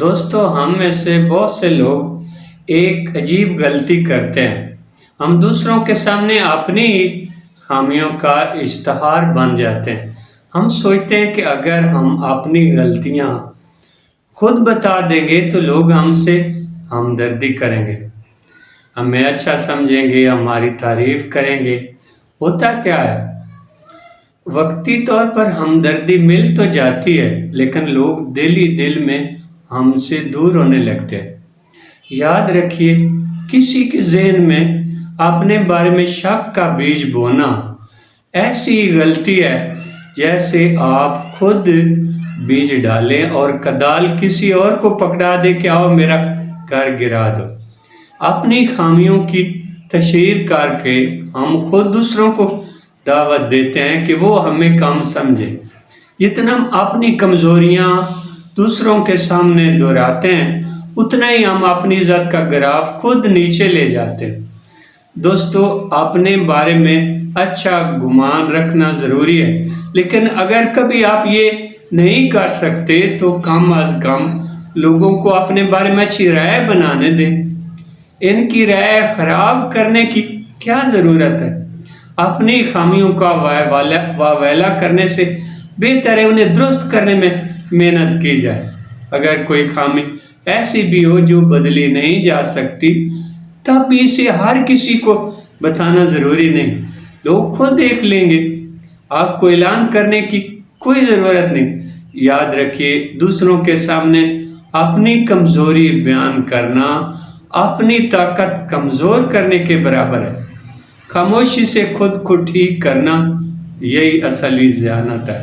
دوستو، ہم میں سے بہت سے لوگ ایک عجیب غلطی کرتے ہیں۔ ہم دوسروں کے سامنے اپنی خامیوں کا اشتہار بن جاتے ہیں۔ ہم سوچتے ہیں کہ اگر ہم اپنی غلطیاں خود بتا دیں گے تو لوگ ہم سے ہمدردی کریں گے، ہمیں اچھا سمجھیں گے، ہماری تعریف کریں گے۔ ہوتا کیا ہے؟ وقتی طور پر ہمدردی مل تو جاتی ہے، لیکن لوگ دل ہی دل میں ہم سے دور ہونے لگتے ہیں۔ یاد رکھیے، کسی کے ذہن میں اپنے بارے میں شک کا بیج بونا ایسی غلطی ہے جیسے آپ خود بیج ڈالیں اور کدال کسی اور کو پکڑا دے کہ آؤ میرا گھر گرا دو۔ اپنی خامیوں کی تشہیر کر کے ہم خود دوسروں کو دعوت دیتے ہیں کہ وہ ہمیں کم سمجھیں۔ جتنا ہم اپنی کمزوریاں دوسروں کے سامنے دہراتے ہیں، اتنا ہی ہم اپنی عزت کا گراف خود نیچے لے جاتے ہیں۔ دوستو، اپنے بارے میں اچھا گمان رکھنا ضروری ہے، لیکن اگر کبھی آپ یہ نہیں کر سکتے تو کم از کم لوگوں کو اپنے بارے میں اچھی رائے بنانے دیں۔ ان کی رائے خراب کرنے کی کیا ضرورت ہے؟ اپنی خامیوں کا واویلا کرنے سے بہتر ہے انہیں درست کرنے میں محنت کی جائے۔ اگر کوئی خامی ایسی بھی ہو جو بدلی نہیں جا سکتی، تب اسے ہر کسی کو بتانا ضروری نہیں، لوگ خود دیکھ لیں گے۔ آپ کو اعلان کرنے کی کوئی ضرورت نہیں۔ یاد رکھیے، دوسروں کے سامنے اپنی کمزوری بیان کرنا اپنی طاقت کمزور کرنے کے برابر ہے۔ خاموشی سے خود کو ٹھیک کرنا یہی اصلی ذہانت ہے۔